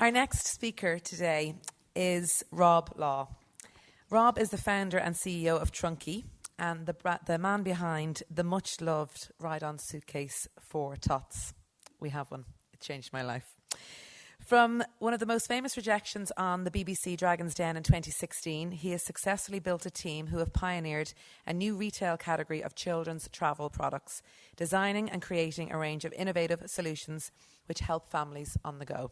Our next speaker today is Rob Law. Rob is the founder and CEO of Trunki and the man behind the much-loved ride-on suitcase for tots. We have one. It changed my life. From one of the most famous rejections on the BBC Dragon's Den in 2016, he has successfully built a team who have pioneered a new retail category of children's travel products, designing and creating a range of innovative solutions which help families on the go.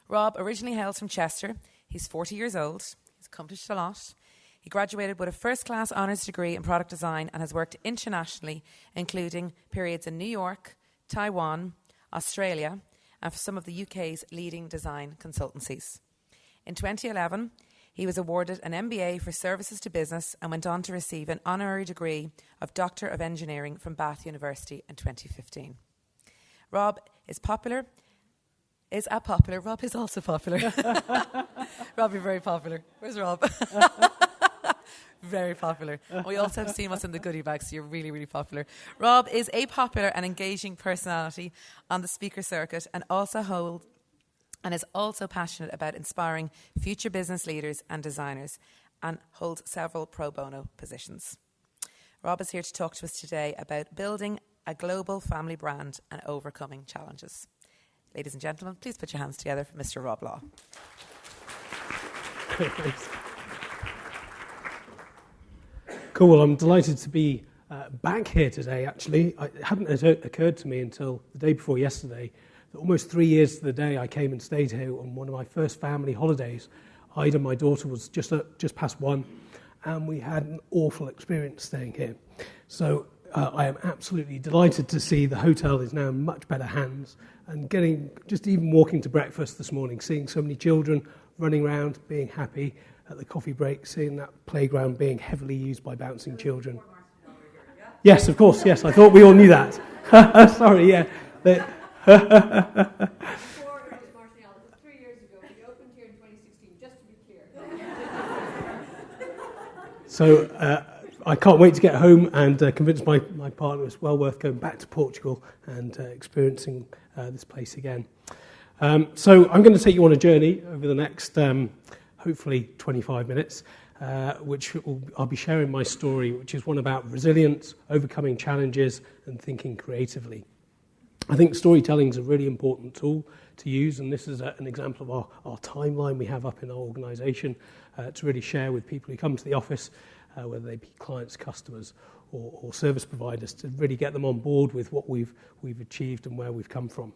Rob originally hails from Chester. He's 40 years old. He's accomplished a lot. He graduated with a first-class honours degree in product design and has worked internationally, including periods in New York, Taiwan, Australia, and for some of the UK's leading design consultancies. In 2011, he was awarded an MBA for Services to Business and went on to receive an honorary degree of Doctor of Engineering from Bath University in 2015. Rob is popular. Rob is also popular. Rob, you're very popular. Where's Rob? Very popular. We also have seen what's in the goodie bag, so you're really, really popular. Rob is a popular and engaging personality on the speaker circuit and is also passionate about inspiring future business leaders and designers and holds several pro bono positions. Rob is here to talk to us today about building a global family brand and overcoming challenges. Ladies and gentlemen, please put your hands together for Mr. Rob Law. Cool. Well, I'm delighted to be back here today, actually. It hadn't occurred to me until the day before yesterday that almost 3 years to the day I came and stayed here on one of my first family holidays. Ida, my daughter, was just past 1, and we had an awful experience staying here. So I am absolutely delighted to see the hotel is now in much better hands, and even walking to breakfast this morning, seeing so many children running around, being happy at the coffee break, seeing that playground being heavily used by bouncing children. Yes, of course, yes, I thought we all knew that. Sorry, yeah. Before Martinhal, it was 3 years ago. We opened here in 2016, just to be clear. So I can't wait to get home and convince my partner it's well worth going back to Portugal and experiencing this place again. So I'm going to take you on a journey over the next, hopefully, 25 minutes, I'll be sharing my story, which is one about resilience, overcoming challenges, and thinking creatively. I think storytelling is a really important tool to use, and this is an example of our timeline we have up in our organisation to really share with people who come to the office, whether they be clients, customers, or service providers, to really get them on board with what we've achieved and where we've come from.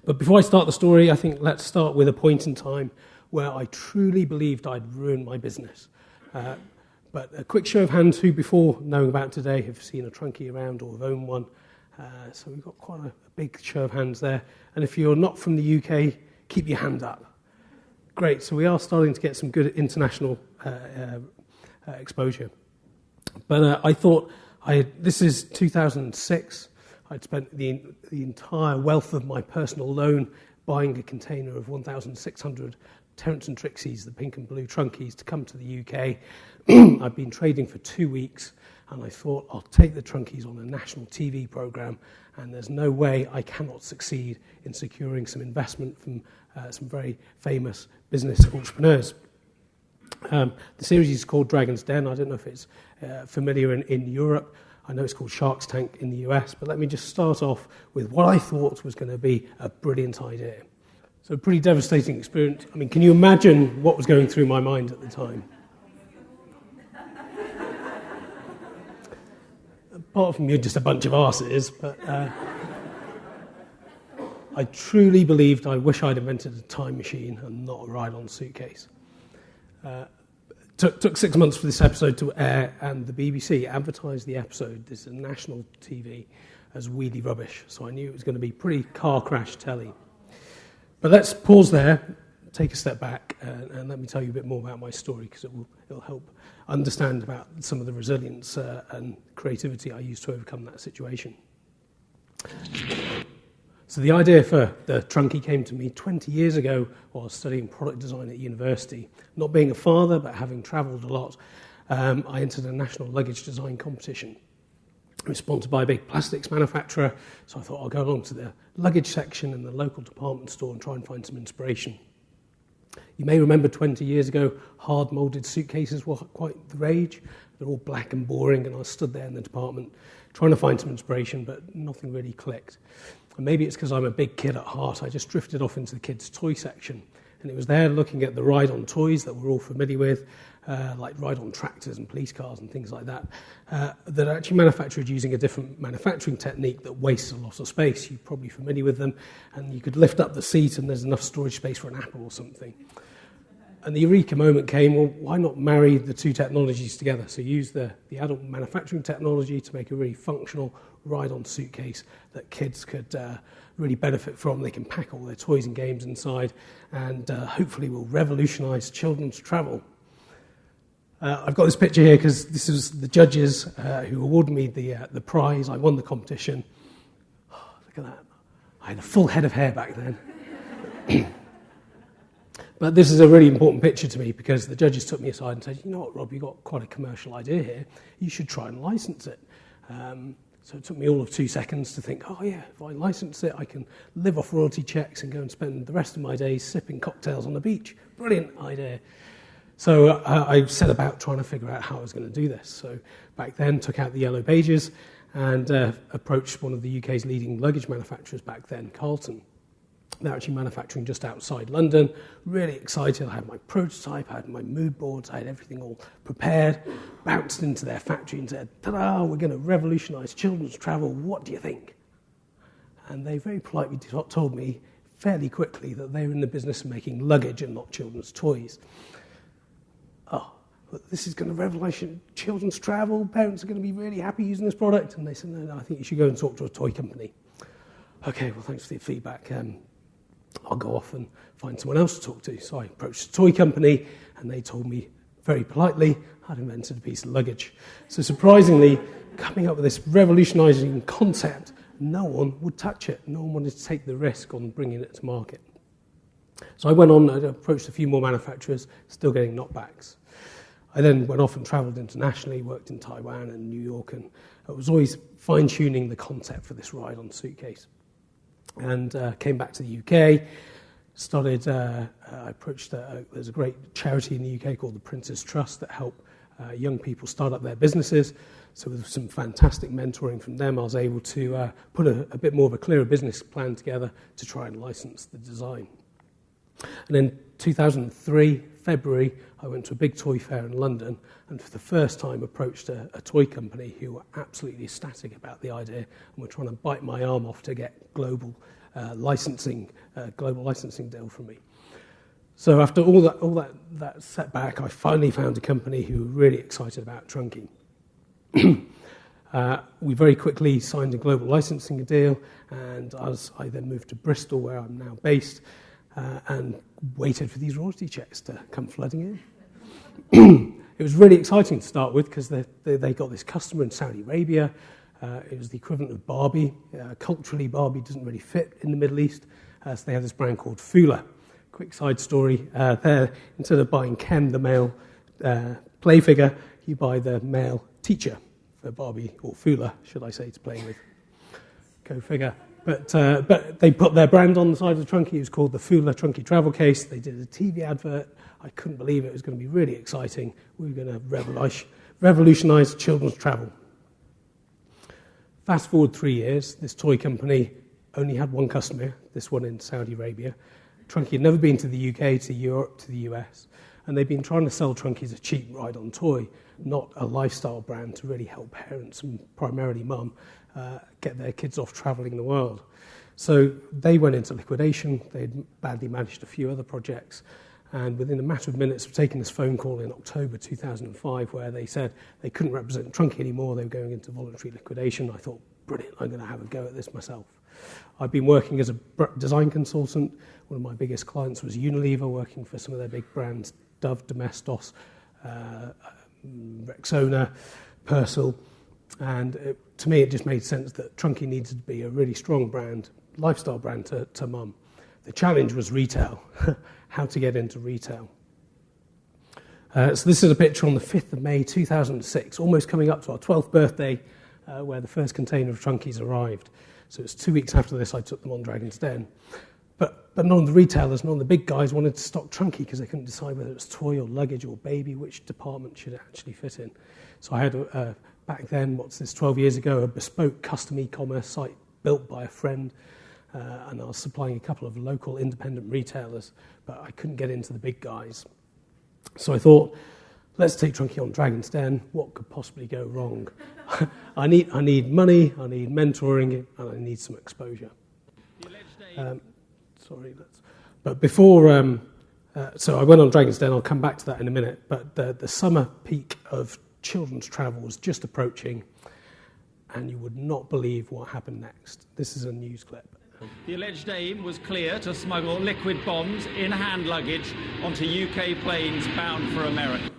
But before I start the story, I think let's start with a point in time where I truly believed I'd ruined my business. But a quick show of hands who, before knowing about today, have seen a Trunki around or have owned one. So we've got quite a big show of hands there. And if you're not from the UK, keep your hand up. Great, so we are starting to get some good international exposure. But I thought, this is 2006. I'd spent the entire wealth of my personal loan buying a container of 1,600 Terence and Trixies, the pink and blue Trunkies, to come to the UK. I'd been trading for 2 weeks, and I thought, I'll take the Trunkies on a national TV programme, and there's no way I cannot succeed in securing some investment from some very famous business entrepreneurs. The series is called Dragon's Den. I don't know if it's familiar in Europe. I know it's called Shark's Tank in the US, but let me just start off with what I thought was going to be a brilliant idea. So a pretty devastating experience. I mean, can you imagine what was going through my mind at the time? Apart from you're just a bunch of arses, but I truly believed I wish I'd invented a time machine and not a ride-on suitcase. Took 6 months for this episode to air, and the BBC advertised the episode, this is national TV, as wheelie rubbish. So I knew it was going to be pretty car crash telly. But let's pause there, take a step back, and let me tell you a bit more about my story, because it'll help understand about some of the resilience and creativity I used to overcome that situation. So the idea for the Trunki came to me 20 years ago while I was studying product design at university. Not being a father, but having travelled a lot, I entered a national luggage design competition. It was sponsored by a big plastics manufacturer, so I thought I'll go along to the luggage section in the local department store and try and find some inspiration. You may remember 20 years ago, hard moulded suitcases were quite the rage. They're all black and boring, and I stood there in the department trying to find some inspiration, but nothing really clicked. And maybe it's because I'm a big kid at heart, I just drifted off into the kids' toy section. And it was there looking at the ride-on toys that we're all familiar with, like ride-on tractors and police cars and things like that, that are actually manufactured using a different manufacturing technique that wastes a lot of space. You're probably familiar with them, and you could lift up the seat and there's enough storage space for an apple or something. And the eureka moment came, well, why not marry the two technologies together? So use the adult manufacturing technology to make a really functional ride-on suitcase that kids could really benefit from. They can pack all their toys and games inside, and hopefully will revolutionise children's travel. I've got this picture here because this is the judges who awarded me the prize. I won the competition. Oh, look at that. I had a full head of hair back then. But this is a really important picture to me because the judges took me aside and said, you know what, Rob, you've got quite a commercial idea here. You should try and license it. So it took me all of 2 seconds to think, oh yeah, if I license it, I can live off royalty checks and go and spend the rest of my days sipping cocktails on the beach. Brilliant idea. So I set about trying to figure out how I was going to do this. So back then, took out the yellow pages and approached one of the UK's leading luggage manufacturers back then, Carlton. They're actually manufacturing just outside London. Really excited. I had my prototype, I had my mood boards, I had everything all prepared. Bounced into their factory and said, ta-da, we're going to revolutionise children's travel. What do you think? And they very politely told me fairly quickly that they were in the business of making luggage and not children's toys. Oh, but this is going to revolutionise children's travel. Parents are going to be really happy using this product. And they said, no, I think you should go and talk to a toy company. Okay, well, thanks for the feedback. I'll go off and find someone else to talk to. So I approached a toy company, and they told me very politely I'd invented a piece of luggage. So surprisingly, coming up with this revolutionising concept, no one would touch it. No one wanted to take the risk on bringing it to market. So I went on and approached a few more manufacturers, still getting knockbacks. I then went off and travelled internationally, worked in Taiwan and New York, and I was always fine-tuning the concept for this ride-on suitcase. And came back to the UK, started, I approached, there's a great charity in the UK called the Prince's Trust that help young people start up their businesses. So with some fantastic mentoring from them, I was able to put a bit more of a clearer business plan together to try and license the design. And in 2003, February, I went to a big toy fair in London and for the first time approached a toy company who were absolutely ecstatic about the idea and were trying to bite my arm off to get global licensing deal from me. So after all that setback, I finally found a company who were really excited about Trunki. We very quickly signed a global licensing deal, and I then moved to Bristol, where I'm now based, and waited for these royalty checks to come flooding in. It was really exciting to start with because they got this customer in Saudi Arabia. It was the equivalent of Barbie. Culturally, Barbie doesn't really fit in the Middle East, so they have this brand called Fula. Quick side story, there, instead of buying Ken, the male play figure, you buy the male teacher for Barbie, or Fula, should I say, to play with. Go figure. But they put their brand on the side of the Trunki. It was called the Fula Trunki Travel Case. They did a TV advert. I couldn't believe it. It was going to be really exciting. We were going to revolutionise children's travel. Fast forward 3 years, this toy company only had one customer, this one in Saudi Arabia. Trunki had never been to the UK, to Europe, to the US, and they'd been trying to sell Trunki as a cheap ride-on toy, not a lifestyle brand to really help parents, and primarily mum, get their kids off travelling the world. So they went into liquidation. They'd badly managed a few other projects, and within a matter of minutes of taking this phone call in October 2005, where they said they couldn't represent Trunki anymore, they were going into voluntary liquidation, I thought, brilliant, I'm going to have a go at this myself. I've been working as a design consultant. One of my biggest clients was Unilever, working for some of their big brands, Dove, Domestos, Rexona, Persil. And to me, it just made sense that Trunki needed to be a really strong brand, lifestyle brand to mum. The challenge was retail, how to get into retail. So this is a picture on the 5th of May 2006, almost coming up to our 12th birthday. where the first container of Trunkies arrived. So it was 2 weeks after this I took them on Dragon's Den. But none of the retailers, none of the big guys wanted to stock Trunki because they couldn't decide whether it was toy or luggage or baby, which department should it actually fit in. So I had, back then, 12 years ago, a bespoke custom e-commerce site built by a friend, and I was supplying a couple of local independent retailers, but I couldn't get into the big guys. So I thought, let's take Trunki on Dragon's Den. What could possibly go wrong? I need money, I need mentoring, and I need some exposure. But before, so I went on Dragon's Den. I'll come back to that in a minute. But the summer peak of children's travel was just approaching, and you would not believe what happened next. This is a news clip. The alleged aim was clear: to smuggle liquid bombs in hand luggage onto UK planes bound for America.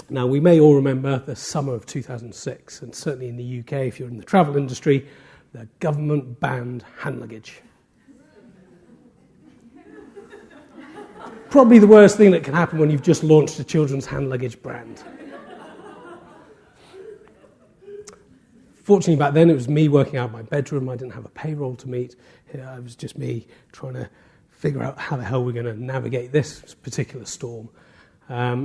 Now, we may all remember the summer of 2006, and certainly in the UK, if you're in the travel industry, the government banned hand luggage. Probably the worst thing that can happen when you've just launched a children's hand luggage brand. Fortunately, back then, it was me working out of my bedroom. I didn't have a payroll to meet. It was just me trying to figure out how the hell we're going to navigate this particular storm.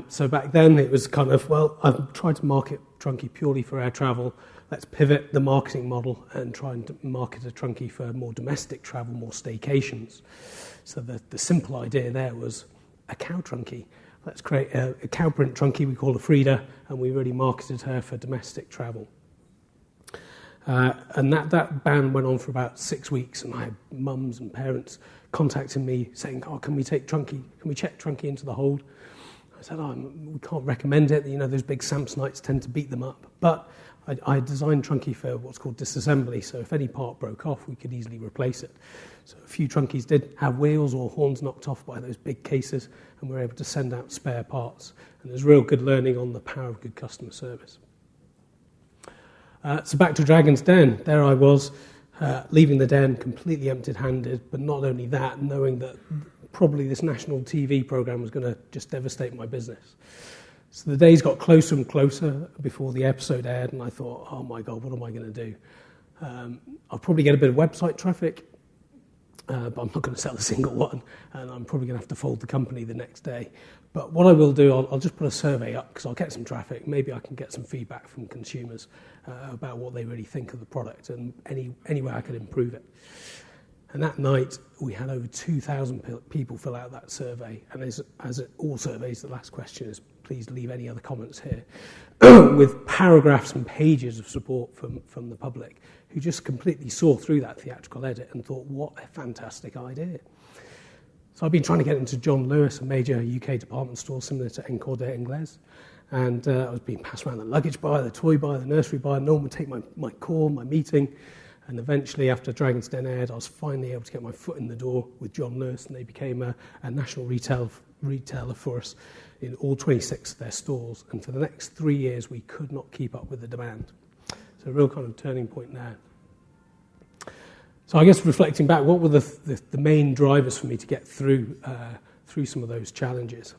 So back then, it was kind of, well, I've tried to market Trunki purely for air travel. Let's pivot the marketing model and try and market a Trunki for more domestic travel, more staycations. So the simple idea there was a cow Trunki. Let's create a cow print Trunki we call a Frida, and we really marketed her for domestic travel. And that ban went on for about 6 weeks, and I had mums and parents contacting me saying, "Oh, can we take Trunki? Can we check Trunki into the hold?" I said, "We can't recommend it. You know, those big Samsonites tend to beat them up." But I designed Trunki for what's called disassembly, so if any part broke off, we could easily replace it. So a few Trunkis did have wheels or horns knocked off by those big cases, and we were able to send out spare parts. And there's real good learning on the power of good customer service. So back to Dragon's Den. There I was, leaving the den completely empty-handed, but not only that, knowing that probably this national TV programme was going to just devastate my business. So the days got closer and closer before the episode aired, and I thought, oh my God, what am I going to do? I'll probably get a bit of website traffic, but I'm not going to sell a single one, and I'm probably going to have to fold the company the next day. But what I will do, I'll just put a survey up, because I'll get some traffic. Maybe I can get some feedback from consumers about what they really think of the product and any way I could improve it. And that night, we had over 2,000 people fill out that survey. And as all surveys, the last question is, please leave any other comments here, with paragraphs and pages of support from the public, who just completely saw through that theatrical edit and thought, what a fantastic idea. So I've been trying to get into John Lewis, a major UK department store similar to Encore des Anglais. And I was being passed around the luggage bar, the toy bar, the nursery bar. No one would take my call, my meeting. And eventually, after Dragon's Den aired, I was finally able to get my foot in the door with John Lewis, and they became a national retailer for us in all 26 of their stores. And for the next 3 years, we could not keep up with the demand. So a real kind of turning point there. So I guess reflecting back, what were the main drivers for me to get through some of those challenges?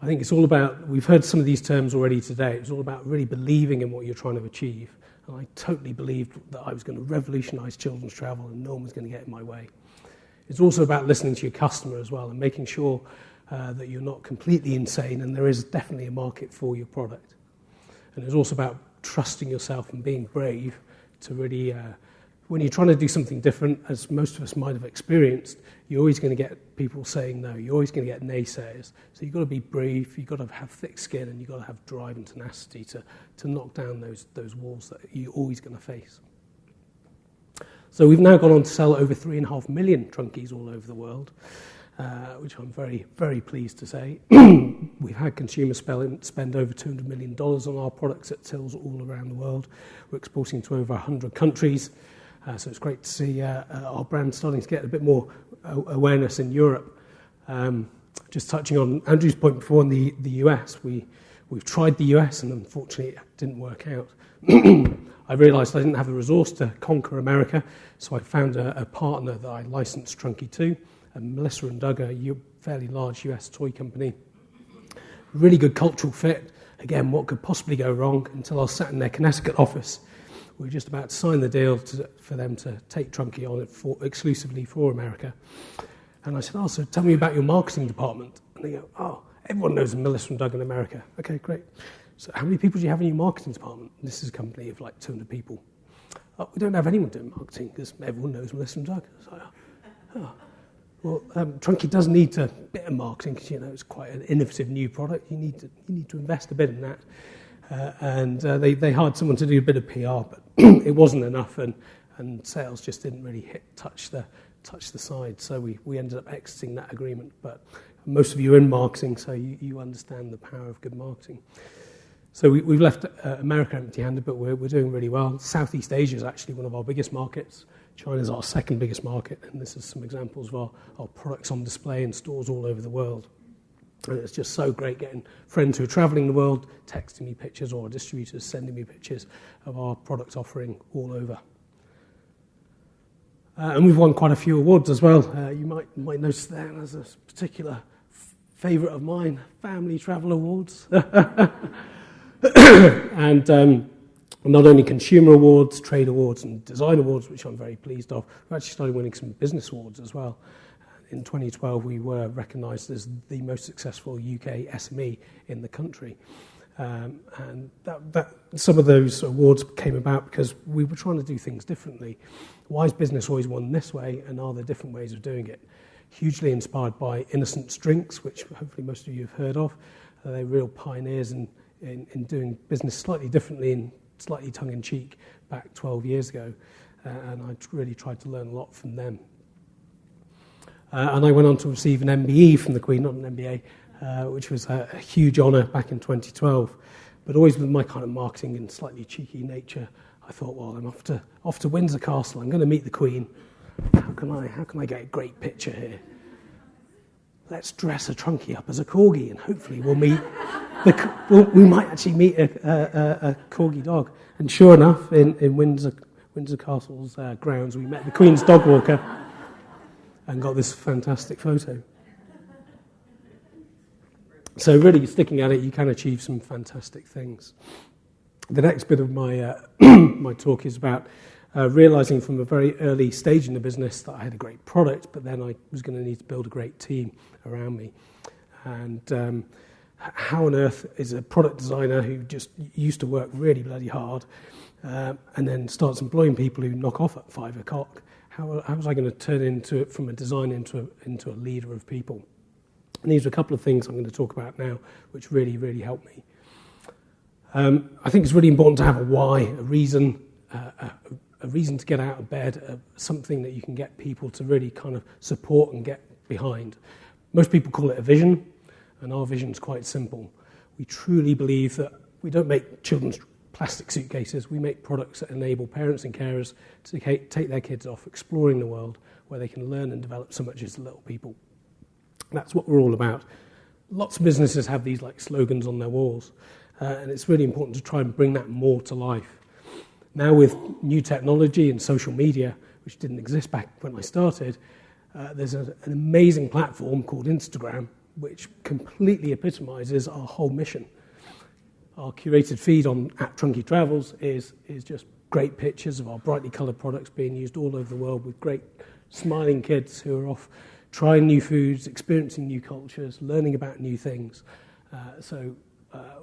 I think it's all about, we've heard some of these terms already today, it's all about really believing in what you're trying to achieve. And I totally believed that I was going to revolutionise children's travel and no one was going to get in my way. It's also about listening to your customer as well and making sure that you're not completely insane and there is definitely a market for your product. And it's also about trusting yourself and being brave to really, when you're trying to do something different, as most of us might have experienced, you're always going to get people saying no. You're always going to get naysayers. So you've got to be brave, you've got to have thick skin, and you've got to have drive and tenacity to knock down those walls that you're always going to face. So we've now gone on to sell over 3.5 million Trunkis all over the world, which I'm very, very pleased to say. We've had consumers spend over $200 million on our products at tills all around the world. We're exporting to over 100 countries. So it's great to see our brand starting to get a bit more awareness in Europe. Just touching on Andrew's point before in the US, we've tried the US and unfortunately it didn't work out. I realised I didn't have the resource to conquer America, so I found a partner that I licensed Trunki to, Melissa & Doug, a fairly large US toy company. Really good cultural fit, a again, what could possibly go wrong until I was sat in their Connecticut office. We were just about to sign the deal for them to take Trunki on it exclusively for America. And I said, oh, so tell me about your marketing department. And they go, oh, everyone knows Melissa and Doug in America. Okay, great. So how many people do you have in your marketing department? And this is a company of like 200 people. Oh, we don't have anyone doing marketing because everyone knows Melissa and Doug. I was like, oh. Well, Trunki does need a bit of marketing because, it's quite an innovative new product. You need to invest a bit in that. And they hired someone to do a bit of PR, but it wasn't enough, and sales just didn't really touch the side. So we ended up exiting that agreement. But most of you are in marketing, so you understand the power of good marketing. So we've left America empty-handed, but we're doing really well. Southeast Asia is actually one of our biggest markets. China's our second biggest market, and this is some examples of our products on display in stores all over the world. And it's just so great getting friends who are travelling the world texting me pictures, or distributors sending me pictures of our product offering all over. And we've won quite a few awards as well. You might notice there as a particular favourite of mine, Family Travel Awards. And not only consumer awards, trade awards and design awards, which I'm very pleased of, we've actually started winning some business awards as well. In 2012, we were recognised as the most successful UK SME in the country. And some of those awards came about because we were trying to do things differently. Why is business always won this way, and are there different ways of doing it? Hugely inspired by Innocent Drinks, which hopefully most of you have heard of. They're real pioneers in doing business slightly differently and slightly tongue-in-cheek back 12 years ago. And I really tried to learn a lot from them. And I went on to receive an MBE from the Queen, not an MBA, which was a huge honour back in 2012. But always with my kind of marketing and slightly cheeky nature, I thought, well, I'm off to Windsor Castle. I'm going to meet the Queen. How can I get a great picture here? Let's dress a Trunki up as a corgi, and hopefully we'll meet. We might actually meet a corgi dog. And sure enough, in Windsor Castle's grounds, we met the Queen's dog walker and got this fantastic photo. So really, sticking at it, you can achieve some fantastic things. The next bit of my my talk is about realising from a very early stage in the business that I had a great product, but then I was going to need to build a great team around me. And how on earth is a product designer who just used to work really bloody hard and then starts employing people who knock off at 5 o'clock? How was I going to turn from a design into a leader of people? And these are a couple of things I'm going to talk about now, which really, really helped me. I think it's really important to have a why, a reason to get out of bed, something that you can get people to really kind of support and get behind. Most people call it a vision, and our vision is quite simple. We truly believe that we don't make children's plastic suitcases. We make products that enable parents and carers to take their kids off exploring the world, where they can learn and develop so much as little people. That's what we're all about. Lots of businesses have these like slogans on their walls, and it's really important to try and bring that more to life. Now with new technology and social media, which didn't exist back when I started, there's an amazing platform called Instagram, which completely epitomises our whole mission. Our curated feed on @Trunki Travels is just great pictures of our brightly coloured products being used all over the world with great smiling kids who are off trying new foods, experiencing new cultures, learning about new things. So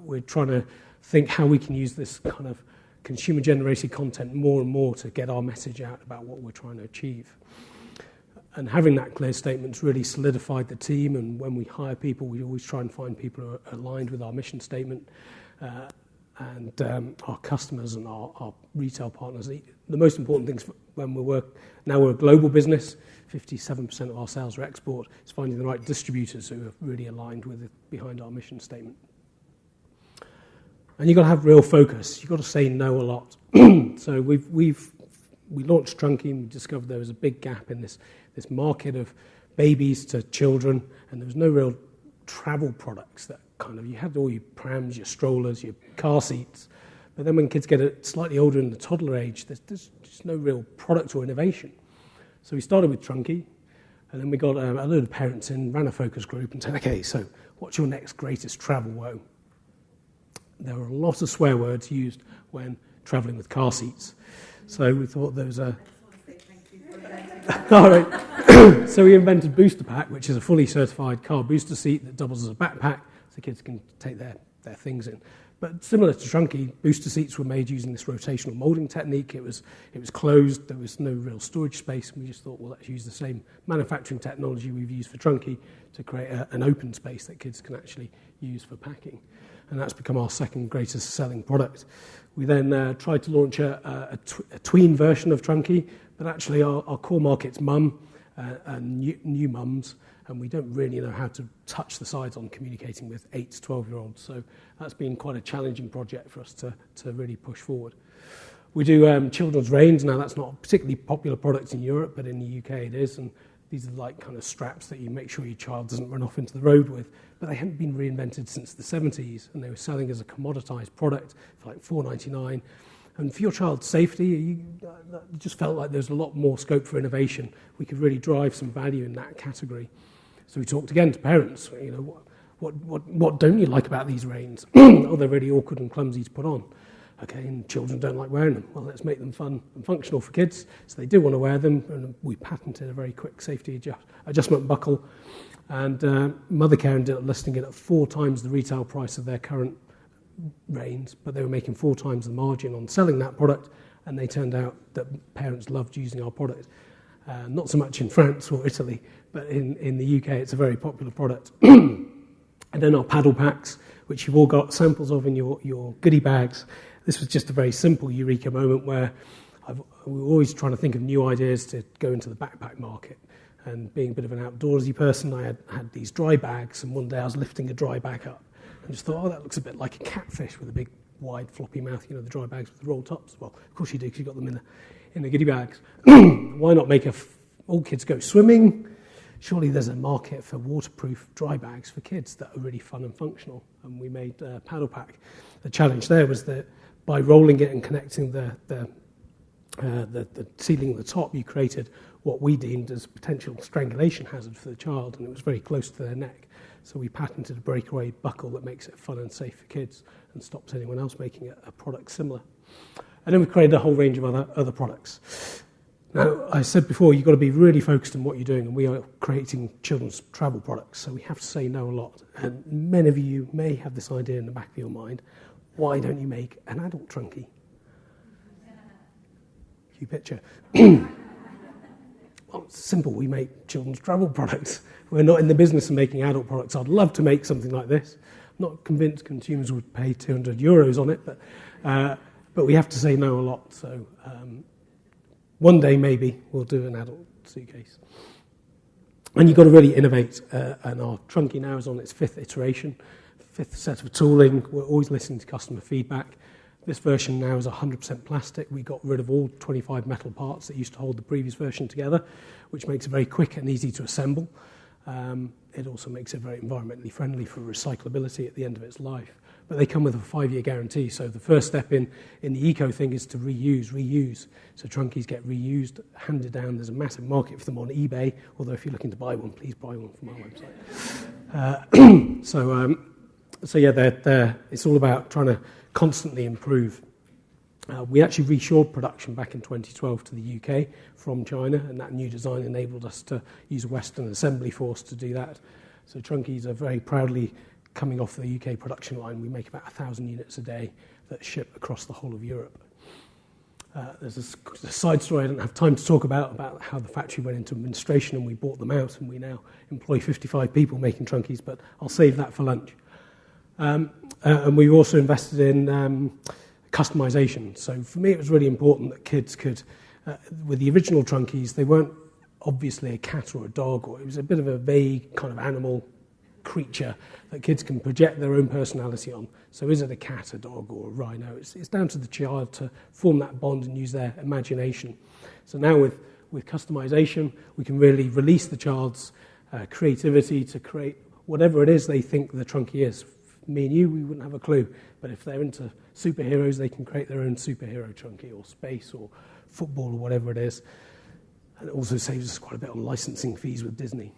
we're trying to think how we can use this kind of consumer-generated content more and more to get our message out about what we're trying to achieve. And having that clear statement's really solidified the team, and when we hire people, we always try and find people who are aligned with our mission statement, and our customers and our retail partners. The most important things when now we're a global business, 57% of our sales are export, is finding the right distributors who are really aligned with behind our mission statement. And you've got to have real focus. You've got to say no a lot. So we launched Trunki, and we discovered there was a big gap in this market of babies to children, and there was no real travel products that kind of, you had all your prams, your strollers, your car seats, but then when kids get slightly older in the toddler age, there's just no real product or innovation. So we started with Trunki, and then we got a load of parents in, ran a focus group and said, okay, so what's your next greatest travel woe? there were a lot of swear words used when travelling with car seats. So we thought there was a... All right. So we invented Booster Pack, which is a fully certified car booster seat that doubles as a backpack so kids can take their things in. But similar to Trunki, booster seats were made using this rotational moulding technique. It was closed. There was no real storage space. And we just thought, well, let's use the same manufacturing technology we've used for Trunki to create an open space that kids can actually use for packing. And that's become our second greatest selling product. We then tried to launch a tween version of Trunki, but actually our core market's mum and new mums, and we don't really know how to touch the sides on communicating with 8 to 12-year-olds. So that's been quite a challenging project for us to really push forward. We do children's Reins. Now, that's not a particularly popular product in Europe, but in the UK it is. And these are like kind of straps that you make sure your child doesn't run off into the road with. But they hadn't been reinvented since the 70s, and they were selling as a commoditized product for like $4.99. And for your child's safety, you just felt like there's a lot more scope for innovation. We could really drive some value in that category. So we talked again to parents, you know, what don't you like about these Reins? Oh, they're really awkward and clumsy to put on. Okay, and children don't like wearing them. Well, let's make them fun and functional for kids. So they do want to wear them, and we patented a very quick safety adjustment buckle. And Mothercare ended up listing it at 4 times the retail price of their current Reins, but they were making 4 times the margin on selling that product, and they turned out that parents loved using our product. Not so much in France or Italy, but in the UK it's a very popular product. And then our paddle packs, which you've all got samples of in your goodie bags. This was just a very simple eureka moment where we were always trying to think of new ideas to go into the backpack market. And being a bit of an outdoorsy person, I had these dry bags, and one day I was lifting a dry bag up and just thought, oh, that looks a bit like a catfish with a big, wide, floppy mouth, you know, the dry bags with the roll tops. Well, of course you do, because you've got them in the goodie bags. Why not make all kids go swimming? Surely there's a market for waterproof dry bags for kids that are really fun and functional. And we made Paddle Pack. The challenge there was that by rolling it and connecting the sealing at the top, you created what we deemed as a potential strangulation hazard for the child, and it was very close to their neck. So we patented a breakaway buckle that makes it fun and safe for kids and stops anyone else making a product similar. And then we created a whole range of other products. Now, I said before, you've got to be really focused on what you're doing, and we are creating children's travel products, so we have to say no a lot. And many of you may have this idea in the back of your mind: why don't you make an adult Trunki? Cue picture. Well, it's simple. We make children's travel products. We're not in the business of making adult products. I'd love to make something like this. I'm not convinced consumers would pay €200 on it, but we have to say no a lot. So one day maybe we'll do an adult suitcase. And you've got to really innovate. And our Trunki now is on its 5th iteration, 5th set of tooling. We're always listening to customer feedback. This version now is 100% plastic. We got rid of all 25 metal parts that used to hold the previous version together, which makes it very quick and easy to assemble. It also makes it very environmentally friendly for recyclability at the end of its life. But they come with a 5-year guarantee. So the first step in the eco thing is to reuse. So Trunkis get reused, handed down. There's a massive market for them on eBay, although if you're looking to buy one, please buy one from our website. So yeah, it's all about trying to constantly improve. We actually reshored production back in 2012 to the UK from China, and that new design enabled us to use a Western assembly force to do that. So Trunkis are very proudly coming off the UK production line. We make about 1,000 units a day that ship across the whole of Europe. There's a side story I don't have time to talk about how the factory went into administration and we bought them out, and we now employ 55 people making Trunkis, but I'll save that for lunch. And we've also invested in customization. So for me, it was really important that kids could, with the original Trunkis, they weren't obviously a cat or a dog, or it was a bit of a vague kind of animal creature that kids can project their own personality on. So is it a cat, a dog, or a rhino? It's down to the child to form that bond and use their imagination. So now with customization, we can really release the child's creativity to create whatever it is they think the Trunki is. Me and you, we wouldn't have a clue. But if they're into superheroes, they can create their own superhero Trunki, or space, or football, or whatever it is. And it also saves us quite a bit on licensing fees with Disney.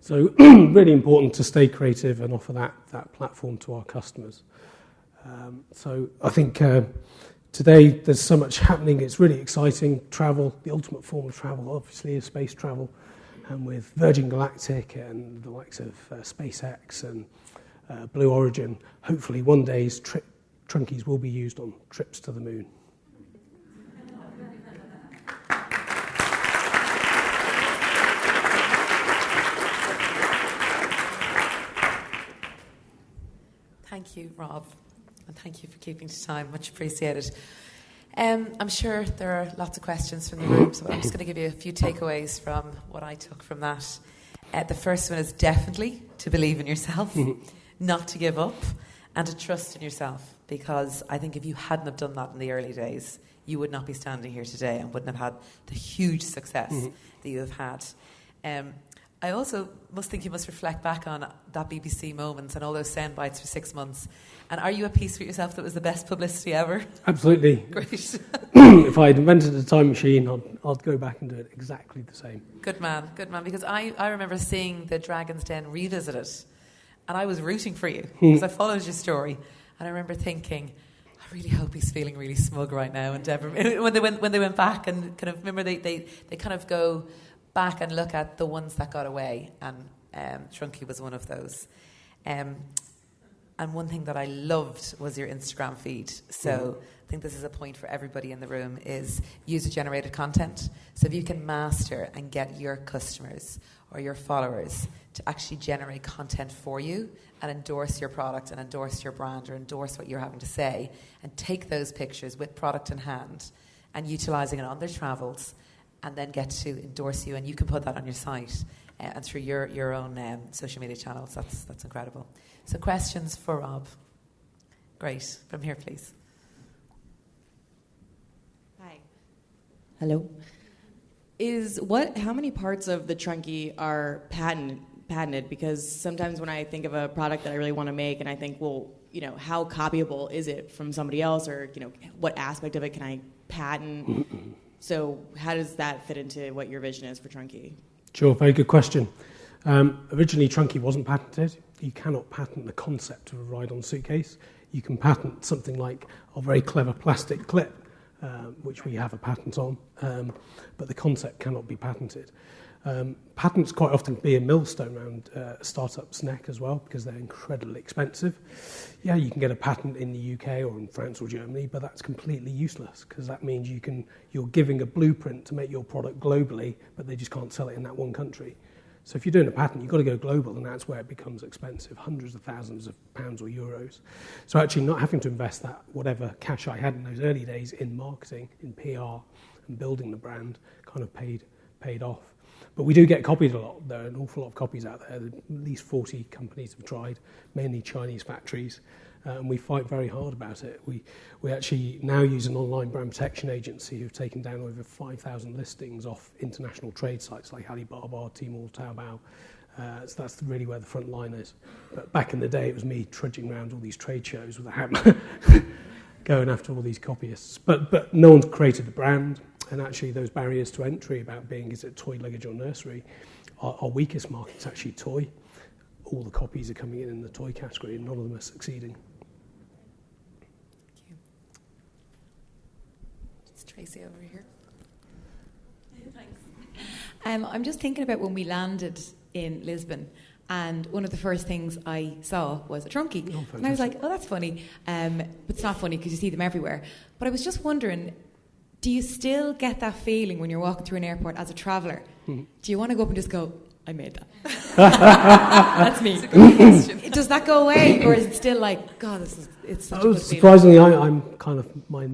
So really important to stay creative and offer that platform to our customers. So I think today there's so much happening. It's really exciting. Travel, the ultimate form of travel, obviously, is space travel. And with Virgin Galactic and the likes of SpaceX and Blue Origin, hopefully one day Trunkies will be used on trips to the moon. Thank you, Rob, and thank you for keeping to time. Much appreciated. I'm sure there are lots of questions from the room, so I'm just going to give you a few takeaways from what I took from that. The first one is definitely to believe in yourself, not to give up, and to trust in yourself, because I think if you hadn't have done that in the early days, you would not be standing here today and wouldn't have had the huge success that you have had. I also must think you must reflect back on that BBC moment and all those sound bites for 6 months. And are you at peace with yourself that was the best publicity ever? Absolutely. Great. If I had invented a time machine, I'd go back and do it exactly the same. Good man, because I remember seeing the Dragon's Den revisited, and I was rooting for you because I followed your story. And I remember thinking, I really hope he's feeling really smug right now. And when they went back and kind of, remember they kind of go back and look at the ones that got away, and Trunki was one of those. And one thing that I loved was your Instagram feed. So I think this is a point for everybody in the room, is user-generated content. So if you can master and get your customers or your followers to actually generate content for you and endorse your product and endorse your brand or endorse what you're having to say, and take those pictures with product in hand and utilising it on their travels, and then get to endorse you, and you can put that on your site and through your own social media channels. That's incredible. So questions for Rob? Great. From here, please. Hi. Hello. How many parts of the Trunki are patented? Because sometimes when I think of a product that I really want to make, and I think, well, how copyable is it from somebody else, or what aspect of it can I patent? So how does that fit into what your vision is for Trunki? Sure, very good question. Originally, Trunki wasn't patented. You cannot patent the concept of a ride-on suitcase. You can patent something like a very clever plastic clip, which we have a patent on, but the concept cannot be patented. Patents quite often be a millstone around startups' neck as well, because they're incredibly expensive. Yeah, you can get a patent in the UK or in France or Germany, but that's completely useless, because that means you're giving a blueprint to make your product globally, but they just can't sell it in that one country. So if you're doing a patent, you've got to go global, and that's where it becomes expensive, hundreds of thousands of pounds or euros. So actually not having to invest that, whatever cash I had in those early days in marketing, in PR, and building the brand, kind of paid off. But we do get copied a lot. There are an awful lot of copies out there. At least 40 companies have tried, mainly Chinese factories, and we fight very hard about it. We actually now use an online brand protection agency who've taken down over 5,000 listings off international trade sites like Alibaba, Tmall, Taobao. So that's really where the front line is. But back in the day, it was me trudging around all these trade shows with a hammer, going after all these copyists. But no one's created the brand. And actually those barriers to entry about being, is it toy, luggage or nursery, our weakest market's actually toy. All the copies are coming in the toy category, and none of them are succeeding. Thank you. It's Tracy over here. Thanks. I'm just thinking about when we landed in Lisbon, and one of the first things I saw was a Trunki. Oh, and I was like, oh, that's funny. But it's not funny because you see them everywhere. But I was just wondering, do you still get that feeling when you're walking through an airport as a traveller? Do you want to go up and just go, I made that? That's me. It's a good question. Does that go away, or is it still like, God, it's such a good surprisingly, I'm kind of, my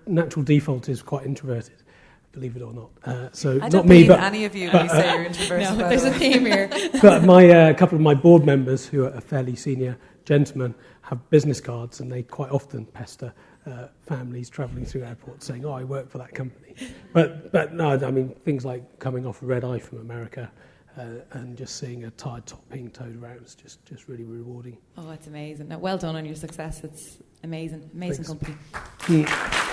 natural default is quite introverted, believe it or not. So I not don't me, believe but any of you when you say you're introverted. No, there's a theme here. But my couple of my board members, who are fairly senior gentlemen, have business cards, and they quite often pester families travelling through airports saying, oh, I work for that company. But no, I mean, things like coming off a red eye from America and just seeing a tired top being towed around is just really rewarding. Oh, it's amazing. No, well done on your success. It's amazing. Amazing Thanks. company.